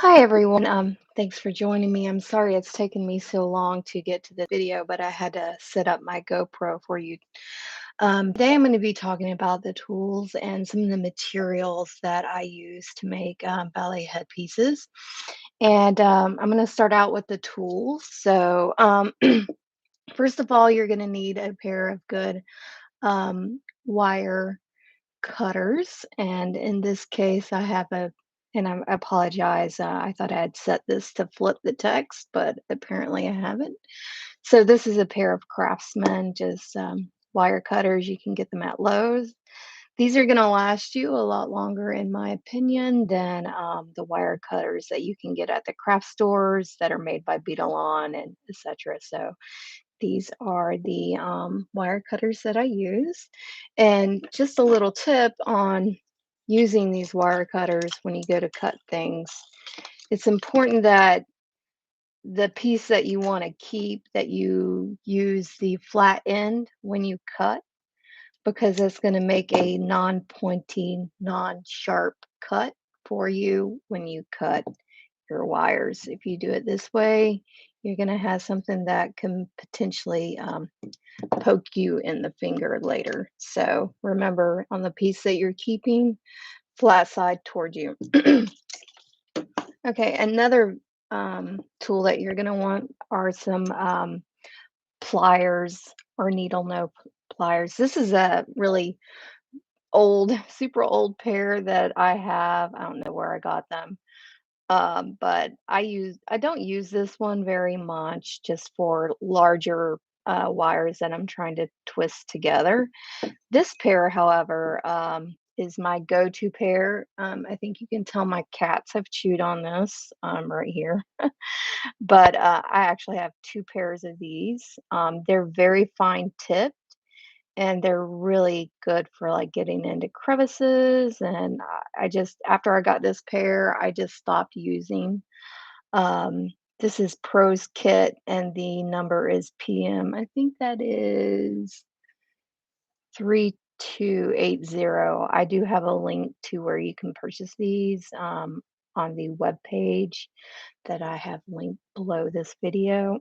Hi everyone. Thanks for joining me. I'm sorry it's taken me so long to get to the video, but I had to set up my GoPro for you. Today I'm going to be talking about the tools and some of the materials that I use to make ballet headpieces. And I'm going to start out with the tools. First of all, you're going to need a pair of good wire cutters, and in this case, I have I apologize, I thought I had set this to flip the text, but apparently I haven't. So this is a pair of Craftsman, just wire cutters. You can get them at Lowe's. These are going to last you a lot longer, in my opinion, than the wire cutters that you can get at the craft stores that are made by Beetalon and etc. So these are the wire cutters that I use. And just a little tip on using these wire cutters when you go to cut things. It's important that the piece that you want to keep, that you use the flat end when you cut, because it's going to make a non-pointy, non-sharp cut for you when you cut your wires. If you do it this way, you're going to have something that can potentially poke you in the finger later. So remember, on the piece that you're keeping, flat side toward you. Okay, another tool that you're going to want are some pliers or needle nose pliers. This is a really old, super old pair that I have. I don't know where I got them. But I don't use this one very much, just for larger wires that I'm trying to twist together. This pair, however, is my go-to pair. I think you can tell my cats have chewed on this right here. But I actually have two pairs of these. They're very fine tip and they're really good for like getting into crevices. And I just, after I got this pair, I just stopped using. Um, this is Pro's Kit, and the number is PM. I think that is 3280. I do have a link to where you can purchase these on the web page that I have linked below this video.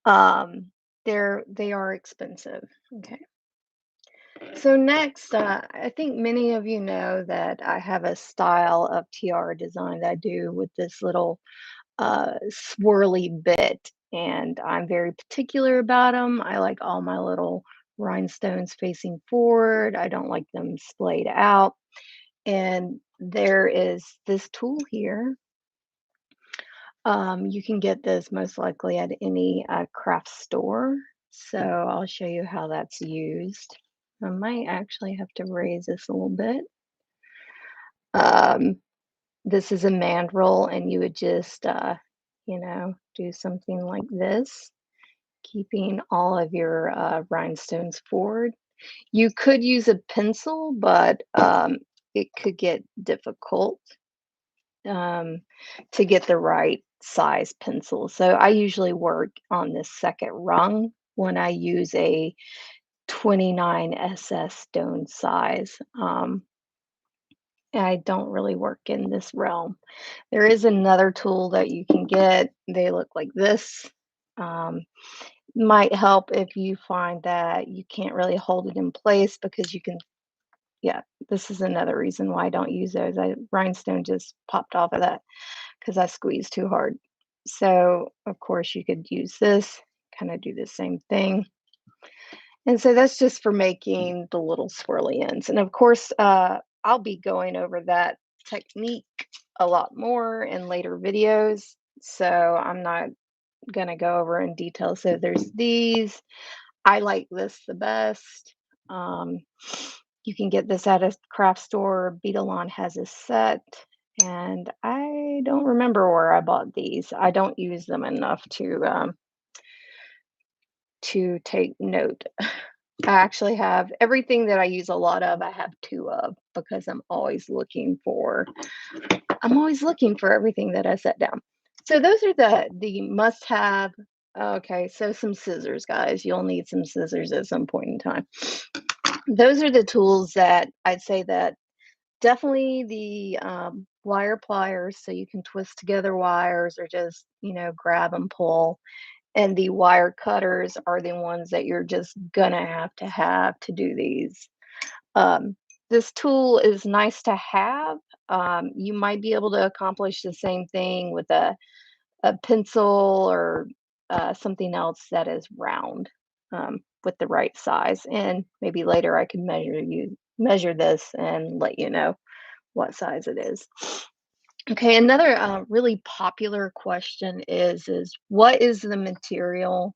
um, they are expensive. Okay. So next, I think many of you know that I have a style of tiara design that I do with this little swirly bit, and I'm very particular about them. I like all my little rhinestones facing forward. I don't like them splayed out. And there is this tool here. You can get this most likely at any craft store. So I'll show you how that's used. I might actually have to raise this a little bit. Um, this is a mandrel, and you would just, do something like this, keeping all of your rhinestones forward. You could use a pencil, but it could get difficult um, to get the right size pencil. So I usually work on this second rung when I use a 29 SS stone size. I don't really work in this realm. There is another tool that you can get. They look like this. Um, might help if you find that you can't really hold it in place, because you can, yeah, this is another reason why I don't use those. Rhinestone just popped off of that because I squeezed too hard. So, of course, you could use this, kind of do the same thing. And so that's just for making the little swirly ends. And of course, I'll be going over that technique a lot more in later videos. So I'm not going to go over in detail. So there's these. I like this the best. Um, you can get this at a craft store. Beetalon has a set. And I don't remember where I bought these. I don't use them enough to take note. I actually have everything that I use a lot of, I have two of, because I'm always looking for everything that I set down. So those are the must-have. Okay, so some scissors, guys. You'll need some scissors at some point in time. Those are the tools that I'd say that definitely the wire pliers so you can twist together wires or just, grab and pull. And the wire cutters are the ones that you're just gonna have to do these. Um, this tool is nice to have. You might be able to accomplish the same thing with a pencil or something else that is round with the right size. And maybe later I can measure this and let you know what size it is. Okay, another really popular question is what is the material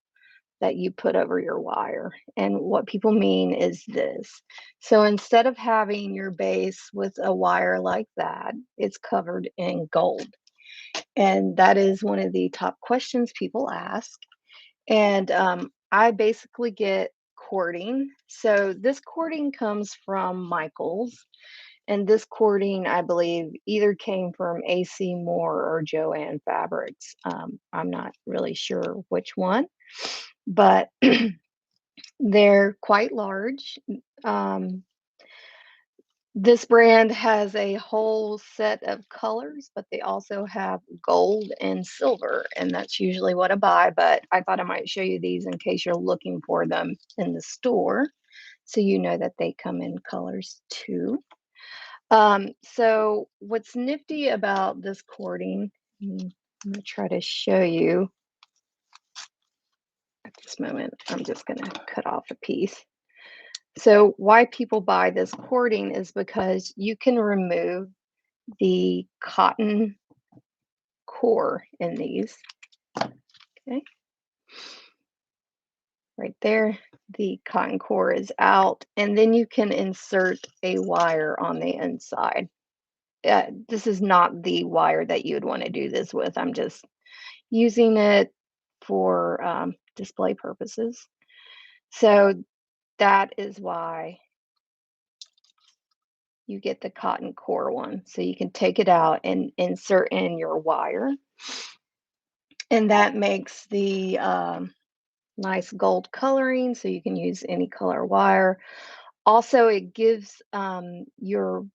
that you put over your wire? And what people mean is this. So instead of having your base with a wire like that, it's covered in gold. And that is one of the top questions people ask. And I basically get cording. So this cording comes from Michaels. And this cording, I believe, either came from AC Moore or Joanne Fabrics. I'm not really sure which one, but they're quite large. Um, this brand has a whole set of colors, but they also have gold and silver, and that's usually what I buy. But I thought I might show you these in case you're looking for them in the store, so you know that they come in colors too. So what's nifty about this cording, I'm gonna try to show you at this moment. I'm just gonna cut off a piece. So why people buy this cording is because you can remove the cotton core in these. Okay, right there, the cotton core is out, and then you can insert a wire on the inside. This is not the wire that you would want to do this with. I'm just using it for display purposes. So that is why you get the cotton core one. So you can take it out and insert in your wire. And that makes the nice gold coloring. So you can use any color wire. Also, it gives your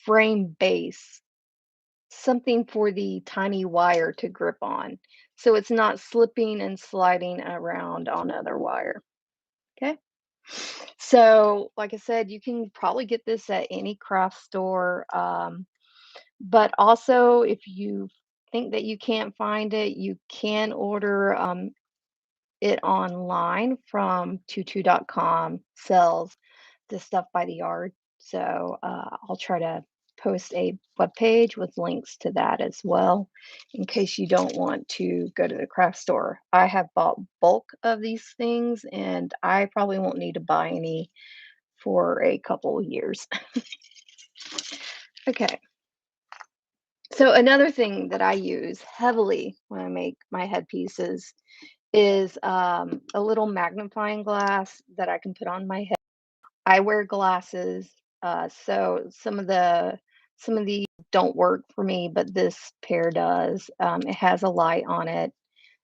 frame base something for the tiny wire to grip on. So it's not slipping and sliding around on other wire. Okay. So, like I said, you can probably get this at any craft store. But also, if you think that you can't find it, you can order it online from tutu.com, sells the stuff by the yard. So I'll try to post a web page with links to that as well in case you don't want to go to the craft store. I have bought bulk of these things and I probably won't need to buy any for a couple of years. Okay. So another thing that I use heavily when I make my headpieces is a little magnifying glass that I can put on my head. I wear glasses, so some of the don't work for me, but this pair does. It has a light on it.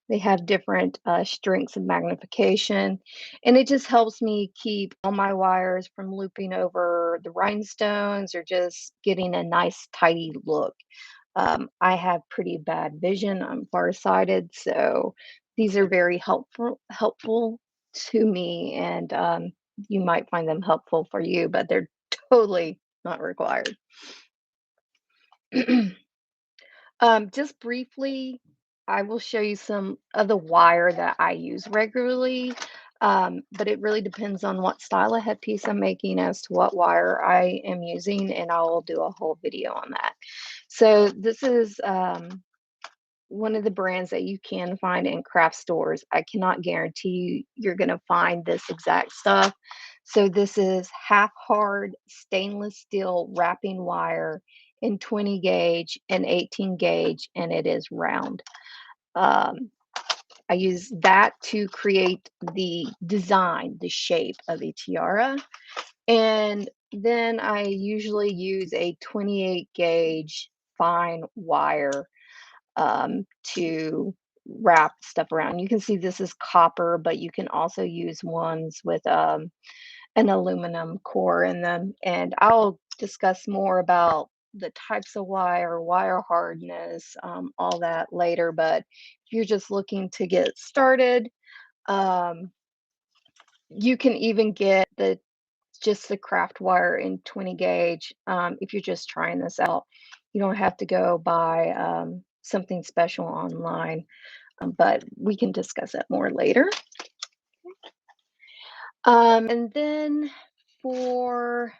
They have different strengths of magnification, and it just helps me keep all my wires from looping over the rhinestones or just getting a nice tidy look. I have pretty bad vision. I'm farsighted, so these are very helpful to me, and you might find them helpful for you, but they're totally not required. Just briefly, I will show you some of the wire that I use regularly, but it really depends on what style of headpiece I'm making as to what wire I am using, and I will do a whole video on that. So this is one of the brands that you can find in craft stores. I cannot guarantee you're going to find this exact stuff. So this is half hard stainless steel wrapping wire in 20 gauge and 18 gauge, and it is round. Um, I use that to create the design, the shape of a tiara. And then I usually use a 28 gauge fine wire to wrap stuff around. You can see this is copper, but you can also use ones with an aluminum core in them. And I'll discuss more about the types of wire, wire hardness, all that later. But if you're just looking to get started, um, you can even get just the craft wire in 20 gauge. If you're just trying this out, you don't have to go buy something special online, but we can discuss that more later. And then for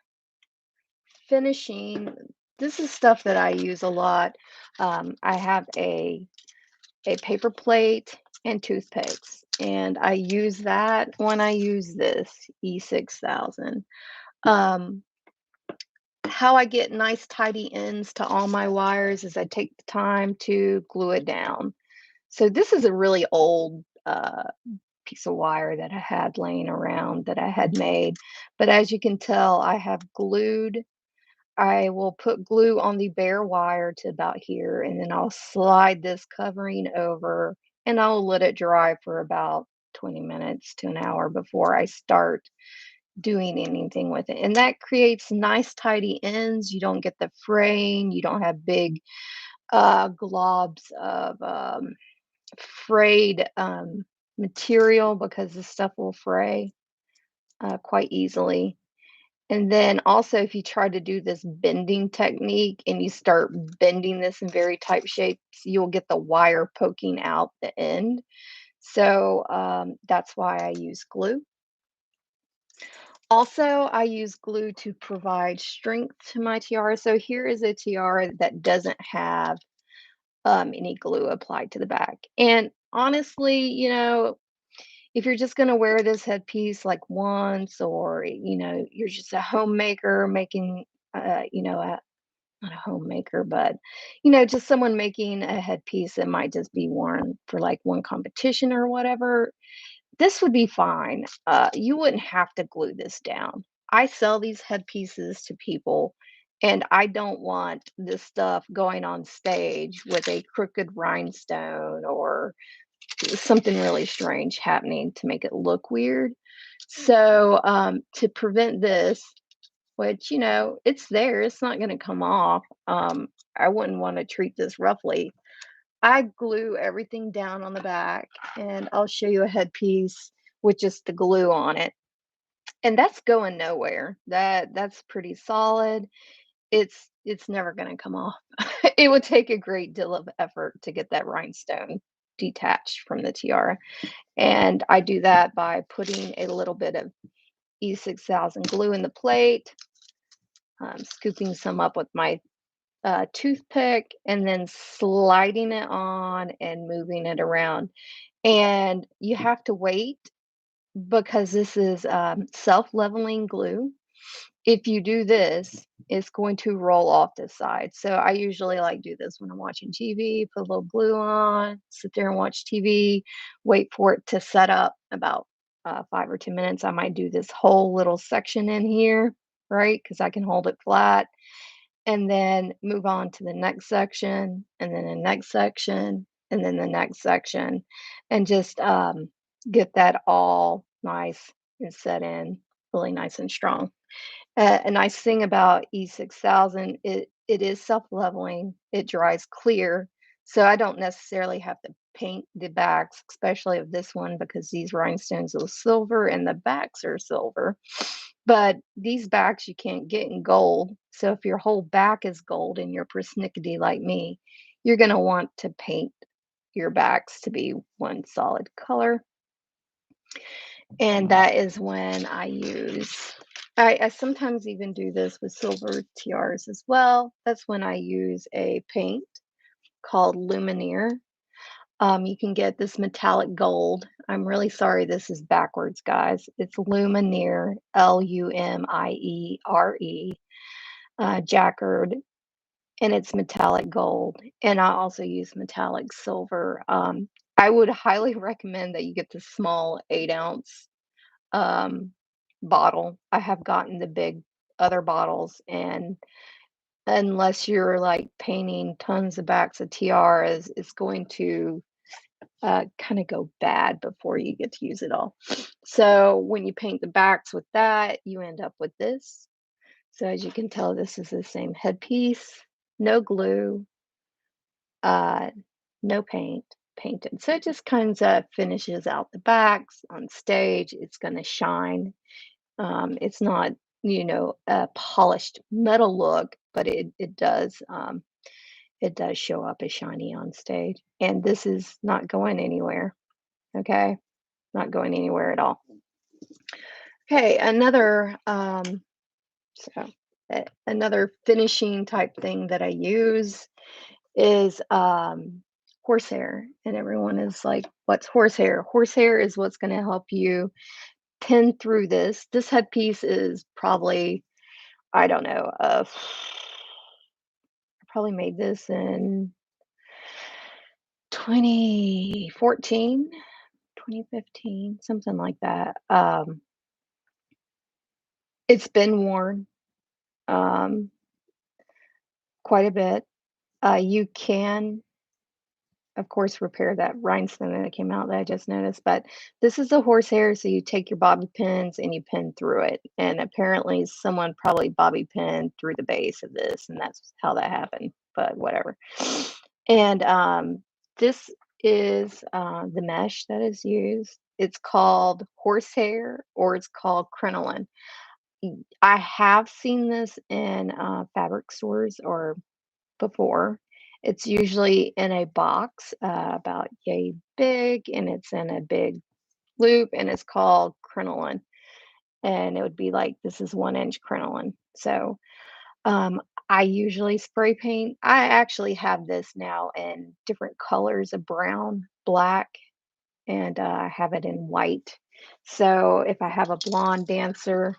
finishing, this is stuff that I use a lot. I have a paper plate and toothpicks, and I use that when I use this E6000. Um, how I get nice tidy ends to all my wires is I take the time to glue it down. So this is a really old piece of wire that I had laying around that I had made. But as you can tell, I will put glue on the bare wire to about here, and then I'll slide this covering over and I'll let it dry for about 20 minutes to an hour before I start doing anything with it. And that creates nice tidy ends. You don't get the fraying, you don't have big globs of frayed material because the stuff will fray quite easily. And then also, if you try to do this bending technique and you start bending this in very tight shapes, you'll get the wire poking out the end. So that's why I use glue. Also, I use glue to provide strength to my tiara. So here is a tiara that doesn't have any glue applied to the back. And honestly, if you're just going to wear this headpiece like once, or you're just a homemaker making not a homemaker, but just someone making a headpiece that might just be worn for like one competition or whatever, this would be fine. You wouldn't have to glue this down. I sell these headpieces to people, and I don't want this stuff going on stage with a crooked rhinestone or something really strange happening to make it look weird. So, to prevent this, which, it's there, it's not going to come off. I wouldn't want to treat this roughly. I glue everything down on the back, and I'll show you a headpiece with just the glue on it. And that's going nowhere. That's pretty solid. It's never going to come off. It would take a great deal of effort to get that rhinestone detached from the tiara. And I do that by putting a little bit of E6000 glue in the plate, scooping some up with my toothpick, and then sliding it on and moving it around. And you have to wait because this is self-leveling glue. If you do this, it's going to roll off this side. So I usually like do this when I'm watching TV, put a little glue on, sit there and watch TV, wait for it to set up about 5 or 10 minutes. I might do this whole little section in here, right? Because I can hold it flat, and then move on to the next section, and then the next section, and then the next section, and just get that all nice and set in really nice and strong. A nice thing about E6000, it is self-leveling, it dries clear, so I don't necessarily have to paint the backs, especially of this one, because these rhinestones are silver and the backs are silver. But these backs you can't get in gold, so if your whole back is gold and you're persnickety like me, you're gonna want to paint your backs to be one solid color. And that is when I sometimes even do this with silver tiaras as well. That's when I use a paint called Lumineer. You can get this metallic gold. I'm really sorry this is backwards, guys. It's Lumineer, Lumiere, Jacquard, and it's metallic gold. And I also use metallic silver. I would highly recommend that you get the small 8 ounce um, bottle. I have gotten the big other bottles, and unless you're like painting tons of backs of tiaras, it's going to kind of go bad before you get to use it all. So when you paint the backs with that, you end up with this. So as you can tell, this is the same headpiece, no glue, uh, no painted. So it just kind of finishes out the backs on stage. It's going to shine. It's not, a polished metal look, but it does show up as shiny on stage. And this is not going anywhere. Okay, not going anywhere at all. Okay, so another finishing type thing that I use is horsehair, and everyone is like, "What's horsehair?" Horsehair is what's going to help you pin through this. This headpiece is probably, I don't know, I probably made this in 2014, 2015, something like that. It's been worn um, quite a bit. You can, of course, repair that rhinestone that came out that I just noticed, but this is a horsehair, so you take your bobby pins and you pin through it. And apparently, someone probably bobby pinned through the base of this, and that's how that happened. But whatever. And this is the mesh that is used. It's called horsehair or it's called crinoline. I have seen this in fabric stores or before. It's usually in a box about yay big, and it's in a big loop, and it's called crinoline. And it would be like this is 1 inch crinoline. So um, I usually spray paint. I actually have this now in different colors of brown, black, and I have it in white. So if I have a blonde dancer,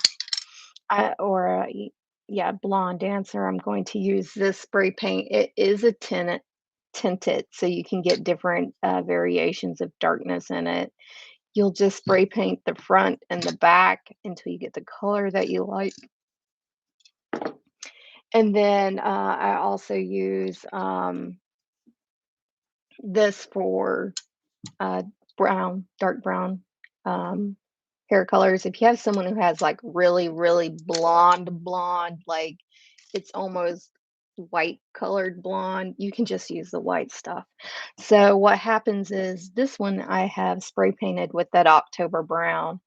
or yeah, blonde dancer, I'm going to use this spray paint. It is a tinted, so you can get different variations of darkness in it. You'll just spray paint the front and the back until you get the color that you like. And then I also use this for uh, brown, dark brown um, hair colors. If you have someone who has like really, really blonde, like it's almost white colored blonde, you can just use the white stuff. So what happens is this one I have spray painted with that October brown.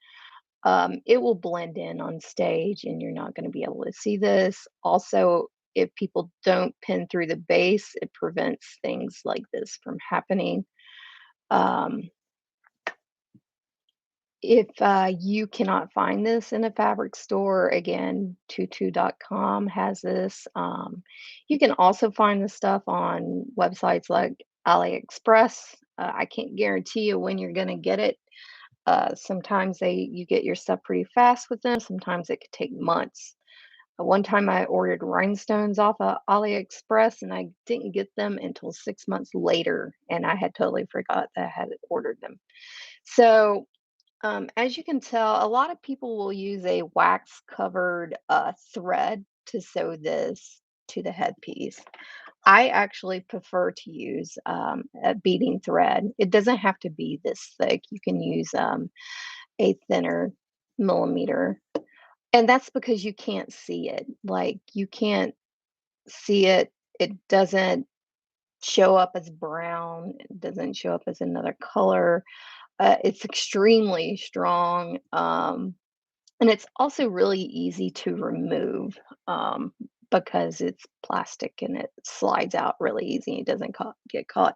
It will blend in on stage and you're not going to be able to see this. Also, if people don't pin through the base, it prevents things like this from happening. Um, if you cannot find this in a fabric store, again, tutu.com has this. You can also find the stuff on websites like AliExpress. I can't guarantee you when you're going to get it. Sometimes you get your stuff pretty fast with them. Sometimes it could take months. One time I ordered rhinestones off of AliExpress and I didn't get them until 6 months later, and I had totally forgot that I had ordered them. So as you can tell, a lot of people will use a wax covered thread to sew this to the headpiece. I actually prefer to use a beading thread. It doesn't have to be this thick. You can use a thinner millimeter. And that's because you can't see it. Like, you can't see it. It doesn't show up as brown. It doesn't show up as another color. It's extremely strong. And it's also really easy to remove because it's plastic and it slides out really easy. It doesn't get caught.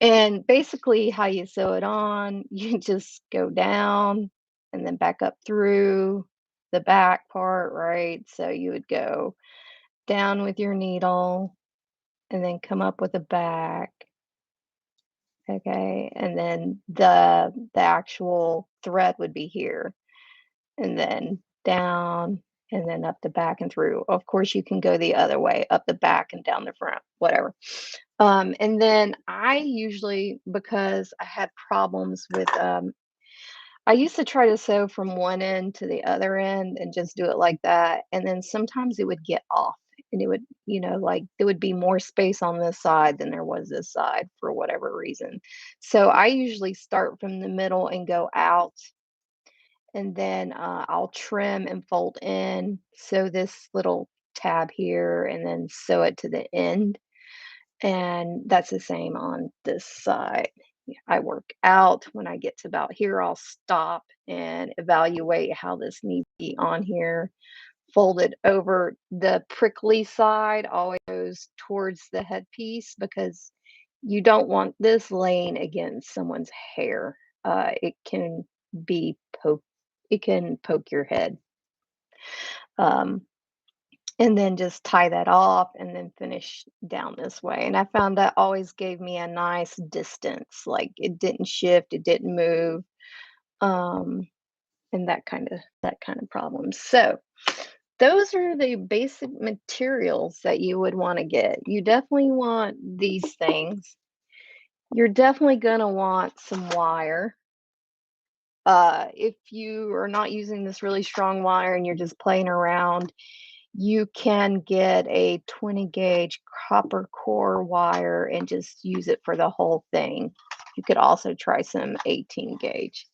And basically, how you sew it on, you just go down and then back up through the back part, right? So you would go down with your needle and then come up with the back. Okay. And then the actual thread would be here, and then down, and then up the back and through. Of course, you can go the other way, up the back and down the front, whatever. And then I usually, because I had problems with, I used to try to sew from one end to the other end and just do it like that. And then sometimes it would get off and it would, like there would be more space on this side than there was this side for whatever reason. So I usually start from the middle and go out, and then I'll trim and fold in, sew this little tab here, and then sew it to the end. And that's the same on this side. Yeah, I work out. When I get to about here, I'll stop and evaluate how this needs to be on here. Fold it over. The prickly side always goes towards the headpiece because you don't want this laying against someone's hair. It can be poke. It can poke your head. Um, and then just tie that off and then finish down this way. And I found that always gave me a nice distance. Like it didn't shift, it didn't move, um, and that kind of problem. So those are the basic materials that you would want to get. You definitely want these things. You're definitely going to want some wire. If you are not using this really strong wire and you're just playing around, you can get a 20 gauge copper core wire and just use it for the whole thing. You could also try some 18 gauge.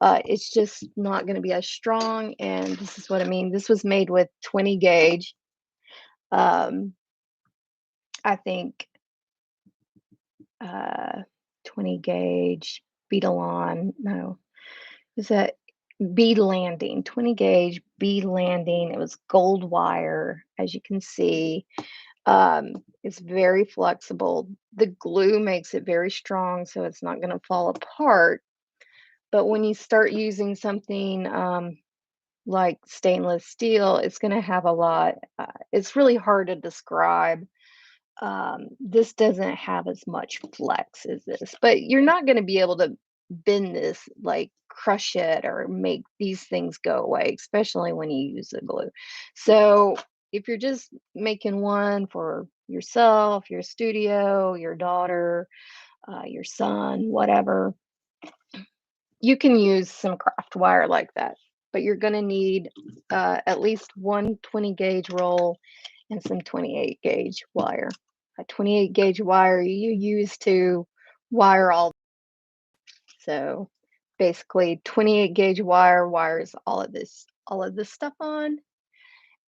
It's just not going to be as strong, and this is what I mean. This was made with 20 gauge. Um, I think 20 gauge beadle on. No, is that bead landing? 20 gauge bead landing. It was gold wire, as you can see. It's very flexible. The glue makes it very strong, so it's not going to fall apart. But when you start using something like stainless steel, it's going to have a lot. It's really hard to describe. This doesn't have as much flex as this, but you're not going to be able to bend this, like crush it or make these things go away, especially when you use the glue. So if you're just making one for yourself, your studio, your daughter, your son, whatever, you can use some craft wire like that. But you're going to need at least one 20 gauge roll and some 28 gauge wire. A 28 gauge wire you use to wire all. So basically 28 gauge wire wires all of this stuff on,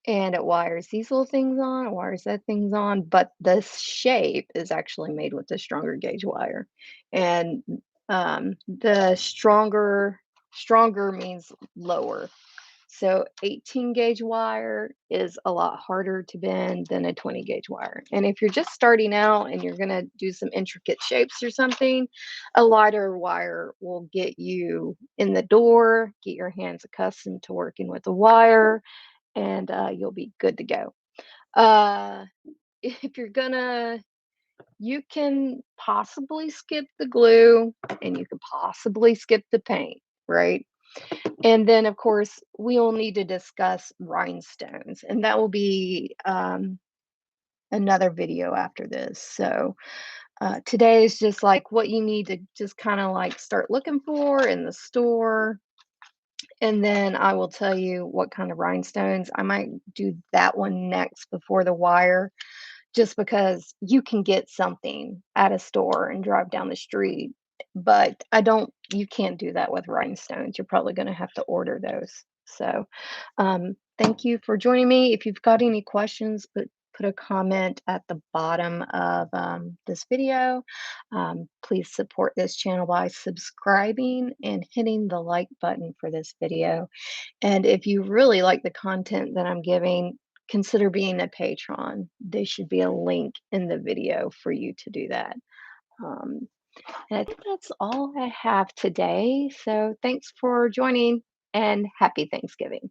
and it wires these little things on, it wires that things on, but this shape is actually made with the stronger gauge wire. And the stronger means lower. So 18 gauge wire is a lot harder to bend than a 20 gauge wire. And if you're just starting out and you're going to do some intricate shapes or something, a lighter wire will get you in the door, get your hands accustomed to working with the wire, and you'll be good to go. Uh, if you're gonna, you can possibly skip the glue and you can possibly skip the paint, right? And then, of course, we'll need to discuss rhinestones, and that will be another video after this. So today is just like what you need to just kind of like start looking for in the store. And then I will tell you what kind of rhinestones. I might do that one next before the wire, just because you can get something at a store and drive down the street. But you can't do that with rhinestones. You're probably going to have to order those. So, thank you for joining me. If you've got any questions, put a comment at the bottom of this video. Please support this channel by subscribing and hitting the like button for this video. And if you really like the content that I'm giving, consider being a patron. There should be a link in the video for you to do that. Um, and I think that's all I have today. So thanks for joining and happy Thanksgiving.